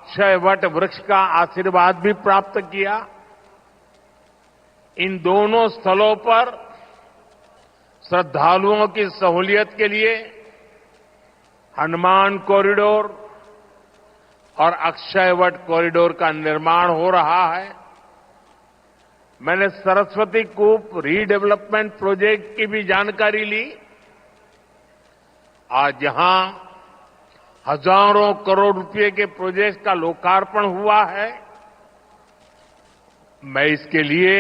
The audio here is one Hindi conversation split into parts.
अक्षय वट वृक्ष का आशीर्वाद भी प्राप्त किया। इन दोनों स्थलों पर श्रद्धालुओं की सहूलियत के लिए हनुमान कॉरिडोर और अक्षय वट कॉरिडोर का निर्माण हो रहा है। मैंने सरस्वती कूप रीडेवलपमेंट प्रोजेक्ट की भी जानकारी ली। आज यहां हजारों करोड़ रुपए के प्रोजेक्ट का लोकार्पण हुआ है। मैं इसके लिए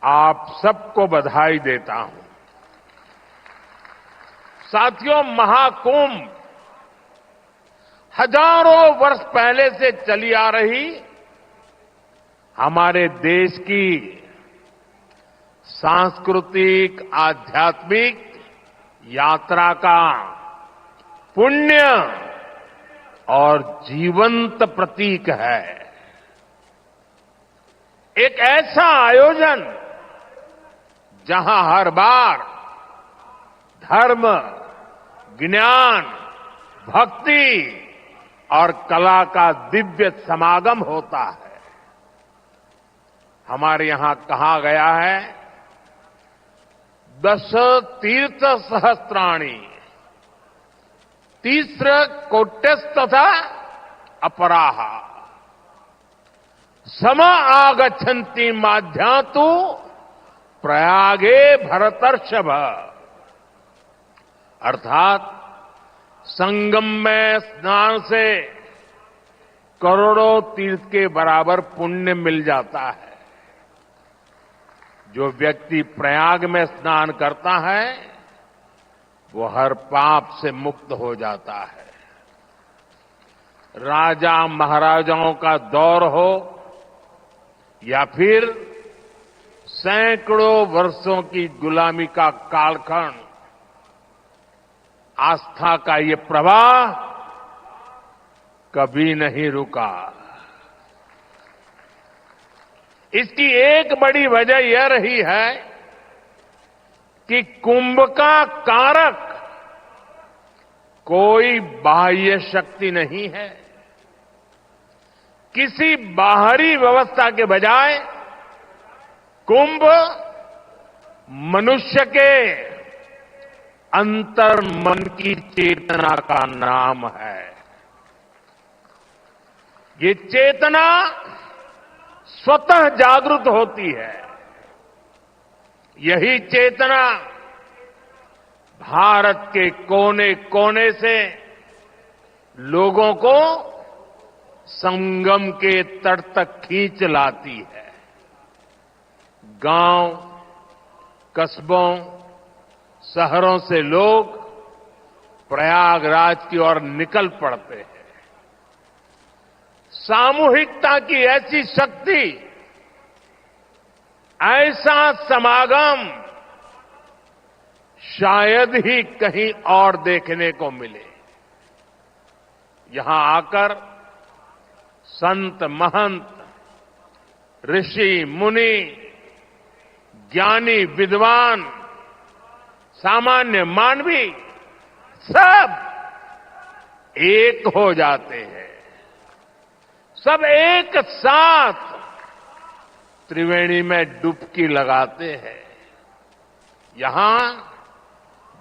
आप सबको बधाई देता हूं। साथियों, महाकुंभ हजारों वर्ष पहले से चली आ रही हमारे देश की सांस्कृतिक आध्यात्मिक यात्रा का पुण्य और जीवंत प्रतीक है। एक ऐसा आयोजन जहां हर बार धर्म, ज्ञान, भक्ति और कला का दिव्य समागम होता है। हमारे यहां कहा गया है, दश तीर्थ सहस्त्राणि तीस्र कोट्यस्तथा अपराहा सम आगच्छन्ति माध्यातु प्रयागे भरतर्षभ। अर्थात संगम में स्नान से करोड़ों तीर्थ के बराबर पुण्य मिल जाता है। जो व्यक्ति प्रयाग में स्नान करता है वो हर पाप से मुक्त हो जाता है। राजा महाराजाओं का दौर हो या फिर सैकड़ों वर्षों की गुलामी का कालखंड, आस्था का ये प्रवाह कभी नहीं रुका। इसकी एक बड़ी वजह यह रही है कि कुंभ का कारक कोई बाह्य शक्ति नहीं है। किसी बाहरी व्यवस्था के बजाय कुंभ मनुष्य के अंतर मन की चेतना का नाम है। ये चेतना स्वतः जागृत होती है। यही चेतना भारत के कोने कोने से लोगों को संगम के तट तक खींच लाती है। गांव, कस्बों, शहरों से लोग प्रयागराज की ओर निकल पड़ते हैं। सामूहिकता की ऐसी शक्ति, ऐसा समागम शायद ही कहीं और देखने को मिले। यहां आकर संत महंत, ऋषि मुनि, ज्ञानी विद्वान, सामान्य मानवी सब एक हो जाते हैं। सब एक साथ त्रिवेणी में डुबकी लगाते हैं। यहां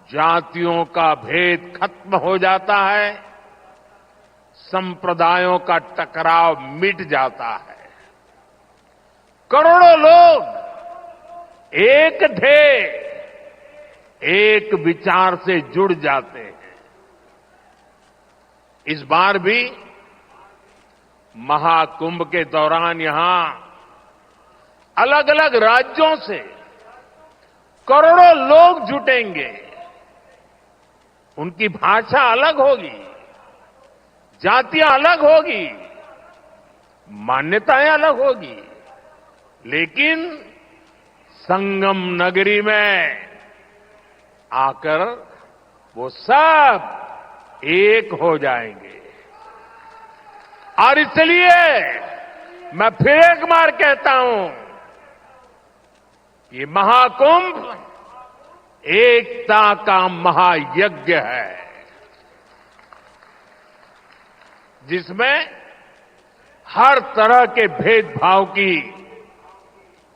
जातियों का भेद खत्म हो जाता है, संप्रदायों का टकराव मिट जाता है। करोड़ों लोग एक ध्येय, एक विचार से जुड़ जाते हैं। इस बार भी महाकुंभ के दौरान यहां अलग अलग राज्यों से करोड़ों लोग जुटेंगे। उनकी भाषा अलग होगी, जातियां अलग होगी, मान्यताएं अलग होगी, लेकिन संगम नगरी में आकर वो सब एक हो जाएंगे। और इसलिए मैं फिर एक बार कहता हूं, ये महाकुंभ एकता का महायज्ञ है। जिसमें हर तरह के भेदभाव की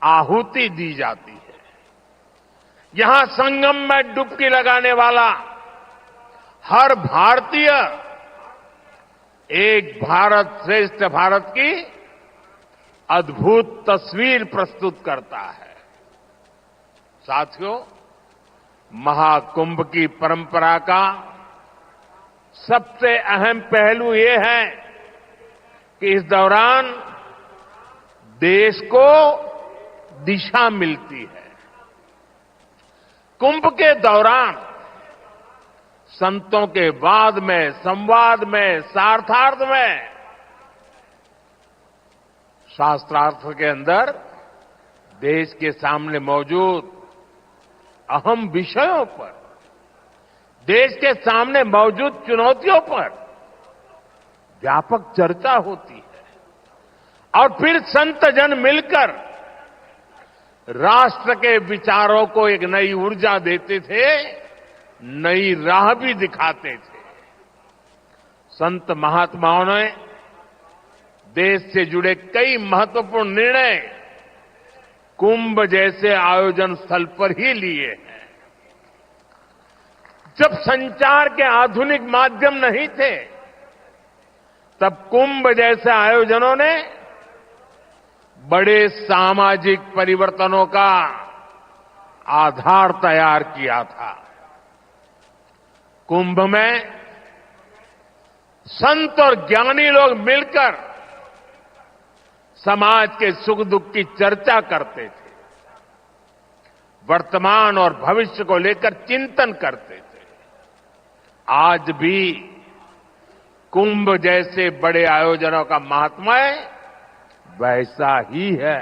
आहुति दी जाती है। यहां संगम में डुबकी लगाने वाला हर भारतीय एक भारत श्रेष्ठ भारत की अद्भुत तस्वीर प्रस्तुत करता है। साथियों, महाकुंभ की परंपरा का सबसे अहम पहलू ये है कि इस दौरान देश को दिशा मिलती है। कुंभ के दौरान संतों के वाद में, संवाद में, सार्थार्थ में, शास्त्रार्थ के अंदर देश के सामने मौजूद अहम विषयों पर, देश के सामने मौजूद चुनौतियों पर व्यापक चर्चा होती है और फिर संत जन मिलकर राष्ट्र के विचारों को एक नई ऊर्जा देते थे, नई राह भी दिखाते थे। संत महात्माओं ने देश से जुड़े कई महत्वपूर्ण निर्णय कुंभ जैसे आयोजन स्थल पर ही लिए हैं। जब संचार के आधुनिक माध्यम नहीं थे, तब कुंभ जैसे आयोजनों ने बड़े सामाजिक परिवर्तनों का आधार तैयार किया था। कुंभ में संत और ज्ञानी लोग मिलकर समाज के सुख दुख की चर्चा करते थे, वर्तमान और भविष्य को लेकर चिंतन करते थे। आज भी कुंभ जैसे बड़े आयोजनों का महात्म्य वैसा ही है।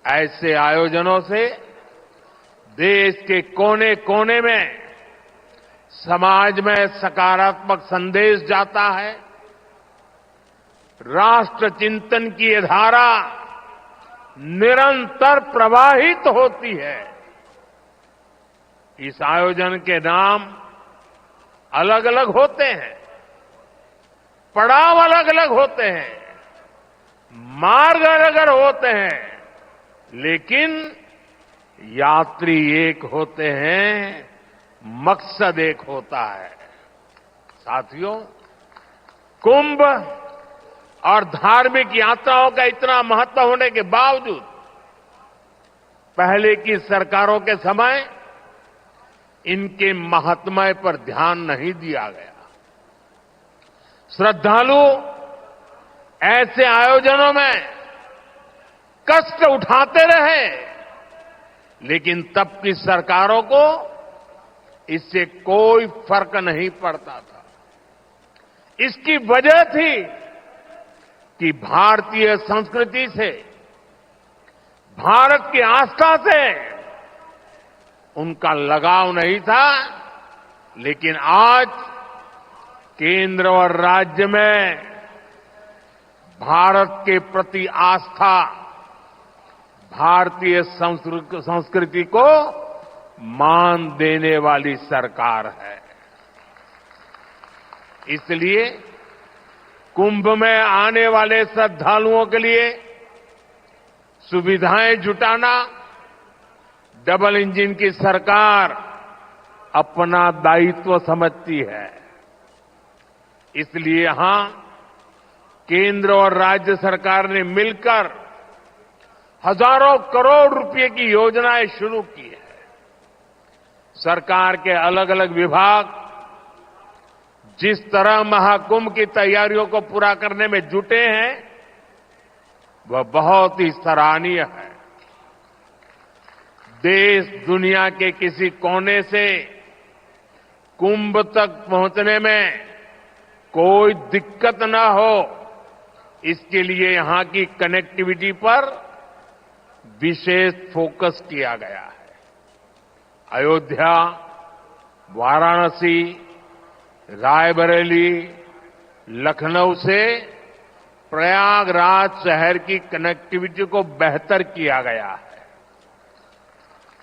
ऐसे आयोजनों से देश के कोने कोने में समाज में सकारात्मक संदेश जाता है। राष्ट्र चिंतन की ये धारा निरंतर प्रवाहित होती है। इस आयोजन के नाम अलग अलग होते हैं, पड़ाव अलग अलग होते हैं, मार्ग अलग अलग होते हैं, लेकिन यात्री एक होते हैं, मकसद एक होता है। साथियों, कुंभ और धार्मिक यात्राओं का इतना महत्व होने के बावजूद पहले की सरकारों के समय इनके महात्म्य पर ध्यान नहीं दिया गया। श्रद्धालु ऐसे आयोजनों में कष्ट उठाते रहे, लेकिन तब की सरकारों को इससे कोई फर्क नहीं पड़ता था। इसकी वजह थी कि भारतीय संस्कृति से, भारत की आस्था से उनका लगाव नहीं था। लेकिन आज केंद्र और राज्य में भारत के प्रति आस्था, भारतीय संस्कृति को मान देने वाली सरकार है। इसलिए कुंभ में आने वाले श्रद्धालुओं के लिए सुविधाएं जुटाना डबल इंजन की सरकार अपना दायित्व समझती है। इसलिए यहां केंद्र और राज्य सरकार ने मिलकर हजारों करोड़ रुपए की योजनाएं शुरू की है। सरकार के अलग अलग विभाग जिस तरह महाकुंभ की तैयारियों को पूरा करने में जुटे हैं, वह बहुत ही सराहनीय है। देश दुनिया के किसी कोने से कुंभ तक पहुंचने में कोई दिक्कत न हो, इसके लिए यहां की कनेक्टिविटी पर विशेष फोकस किया गया है। अयोध्या, वाराणसी, रायबरेली, लखनऊ से प्रयागराज शहर की कनेक्टिविटी को बेहतर किया गया है।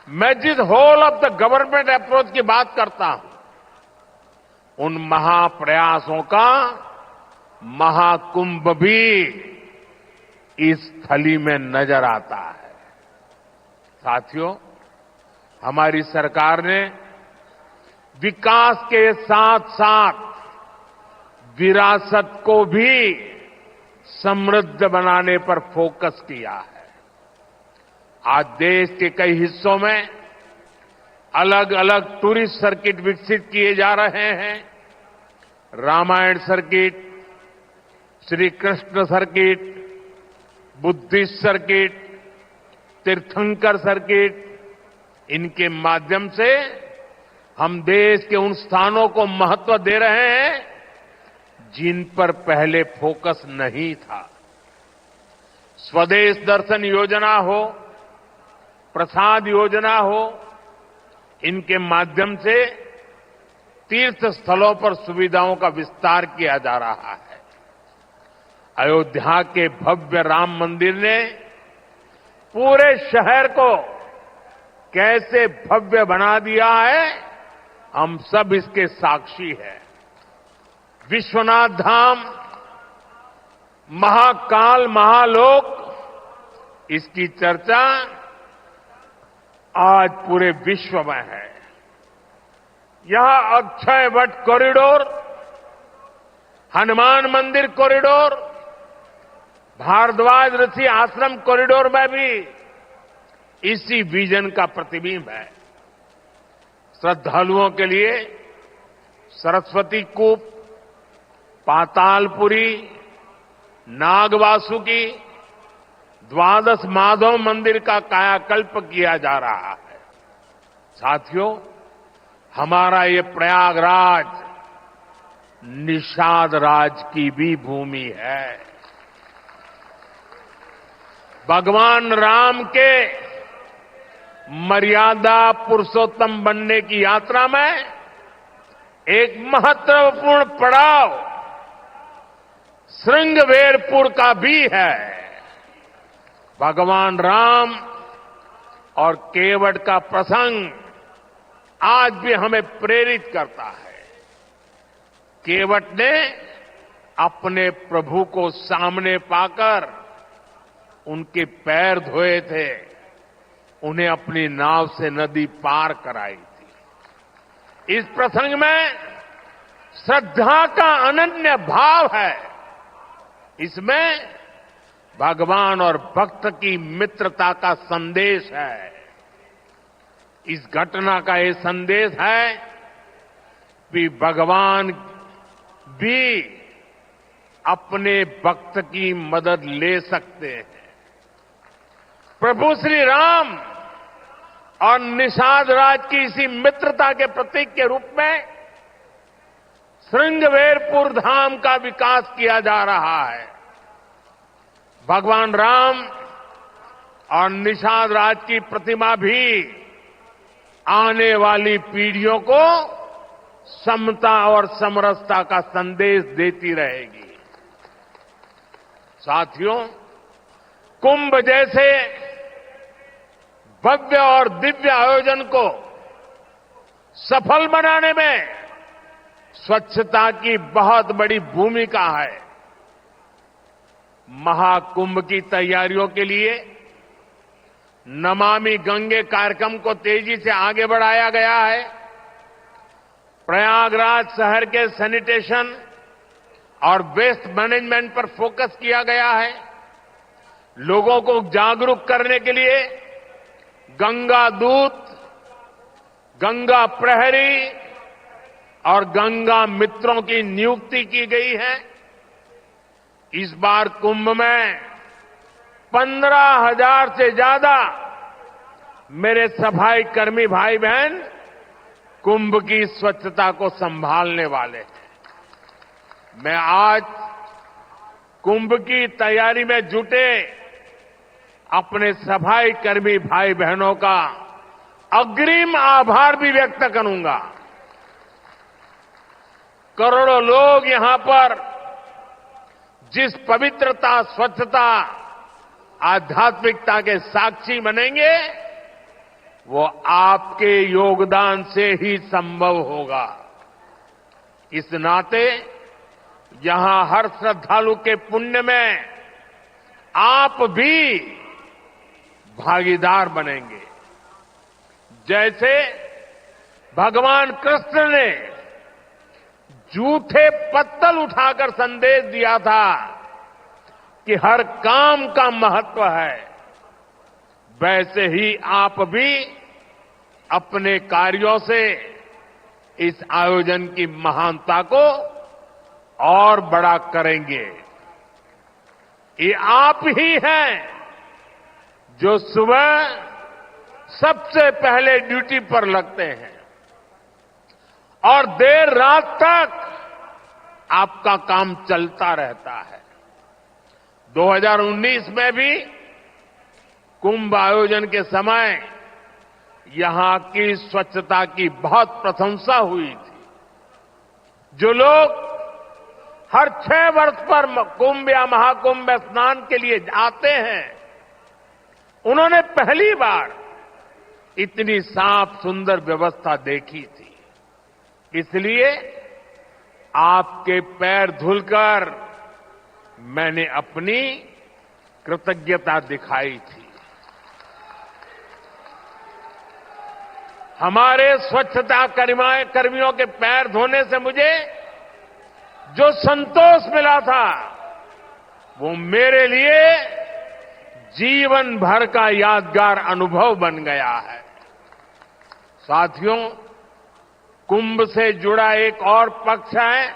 मैं जिस whole of the government approach की बात करता हूं, उन महाप्रयासों का महाकुंभ भी इस थली में नजर आता है। साथियों, हमारी सरकार ने विकास के साथ साथ विरासत को भी समृद्ध बनाने पर फोकस किया है। आज देश के कई हिस्सों में अलग अलग टूरिस्ट सर्किट विकसित किए जा रहे हैं। Ramayan circuit, Shri Krishna circuit, Buddhist circuit, Tirthankar circuit, इनके माध्यम से हम देश के उन स्थानों को महत्व दे रहे हैं जिन पर पहले फोकस नहीं था। स्वदेश दर्शन योजना हो, प्रसाद योजना हो, इनके माध्यम से तीर्थ स्थलों पर सुविधाओं का विस्तार किया जा रहा है। अयोध्या के भव्य राम मंदिर ने पूरे शहर को कैसे भव्य बना दिया है, हम सब इसके साक्षी हैं। विश्वनाथ धाम, महाकाल, महालोक, इसकी चर्चा आज पूरे विश्व में है। यहां अक्षय वट कॉरिडोर, हनुमान मंदिर कॉरिडोर, भारद्वाज ऋषि आश्रम कॉरिडोर में भी इसी विजन का प्रतिबिंब है। श्रद्धालुओं के लिए सरस्वती कूप, पातालपुरी, नागवासुकी, द्वादश माधव मंदिर का कायाकल्प किया जा रहा है। साथियों, हमारा ये प्रयागराज निषाद राज की भी भूमि है। भगवान राम के मर्यादा पुरुषोत्तम बनने की यात्रा में एक महत्वपूर्ण पड़ाव श्रृंगवेरपुर का भी है। भगवान राम और केवट का प्रसंग आज भी हमें प्रेरित करता है। केवट ने अपने प्रभु को सामने पाकर उनके पैर धोए थे, उन्हें अपनी नाव से नदी पार कराई थी। इस प्रसंग में श्रद्धा का अनन्य भाव है। इसमें भगवान और भक्त की मित्रता का संदेश है। इस घटना का ये संदेश है कि भगवान भी अपने भक्त की मदद ले सकते हैं। प्रभु श्री राम और निषाद राज की इसी मित्रता के प्रतीक के रूप में श्रृंगवेरपुर धाम का विकास किया जा रहा है। भगवान राम और निषाद राज की प्रतिमा भी आने वाली पीढ़ियों को समता और समरसता का संदेश देती रहेगी। साथियों, कुंभ जैसे भव्य और दिव्य आयोजन को सफल बनाने में स्वच्छता की बहुत बड़ी भूमिका है। महाकुंभ की तैयारियों के लिए नमामि गंगे कार्यक्रम को तेजी से आगे बढ़ाया गया है। प्रयागराज शहर के सैनिटेशन और वेस्ट मैनेजमेंट पर फोकस किया गया है। लोगों को जागरूक करने के लिए गंगा दूत, गंगा प्रहरी और गंगा मित्रों की नियुक्ति की गई है। इस बार कुंभ में 15,000 से ज्यादा मेरे सफाई कर्मी भाई बहन कुंभ की स्वच्छता को संभालने वाले हैं। मैं आज कुंभ की तैयारी में जुटे अपने सफाई कर्मी भाई बहनों का अग्रिम आभार भी व्यक्त करूंगा। करोड़ों लोग यहां पर जिस पवित्रता, स्वच्छता, आध्यात्मिकता के साक्षी बनेंगे, वो आपके योगदान से ही संभव होगा। इस नाते यहां हर श्रद्धालु के पुण्य में आप भी भागीदार बनेंगे। जैसे भगवान कृष्ण ने जूठे पत्तल उठाकर संदेश दिया था कि हर काम का महत्व है, वैसे ही आप भी अपने कार्यों से इस आयोजन की महानता को और बड़ा करेंगे। ये आप ही हैं जो सुबह सबसे पहले ड्यूटी पर लगते हैं और देर रात तक आपका काम चलता रहता है। 2019 में भी कुंभ आयोजन के समय यहां की स्वच्छता की बहुत प्रशंसा हुई थी। जो लोग हर 6 वर्ष पर कुंभ या महाकुंभ में स्नान के लिए आते हैं, उन्होंने पहली बार इतनी साफ सुंदर व्यवस्था देखी थी। इसलिए आपके पैर धुलकर मैंने अपनी कृतज्ञता दिखाई थी। हमारे स्वच्छता कर्मियों के पैर धोने से मुझे जो संतोष मिला था, वो मेरे लिए जीवन भर का यादगार अनुभव बन गया है। साथियों, कुंभ से जुड़ा एक और पक्ष है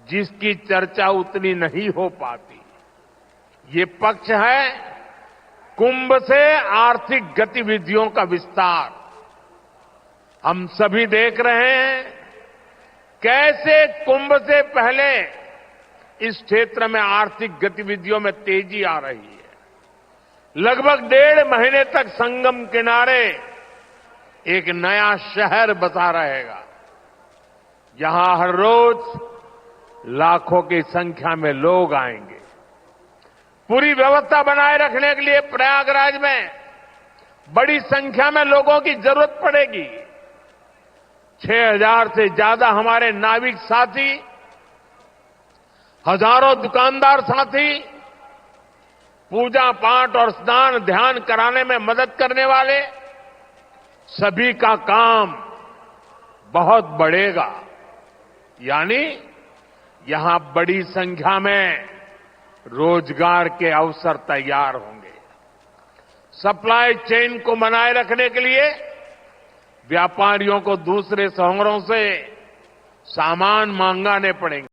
जिसकी चर्चा उतनी नहीं हो पाती। ये पक्ष है कुंभ से आर्थिक गतिविधियों का विस्तार। हम सभी देख रहे हैं कैसे कुंभ से पहले इस क्षेत्र में आर्थिक गतिविधियों में तेजी आ रही है। लगभग 1.5 महीने तक संगम किनारे एक नया शहर बसा रहेगा। यहां हर रोज लाखों की संख्या में लोग आएंगे। पूरी व्यवस्था बनाए रखने के लिए प्रयागराज में बड़ी संख्या में लोगों की जरूरत पड़ेगी। 6,000 से ज्यादा हमारे नाविक साथी, हजारों दुकानदार साथी, पूजा पाठ और स्नान ध्यान कराने में मदद करने वाले, सभी का काम बहुत बढ़ेगा। यानी यहां बड़ी संख्या में रोजगार के अवसर तैयार होंगे। सप्लाई चेन को बनाए रखने के लिए व्यापारियों को दूसरे शहरों से सामान मंगाने पड़ेंगे।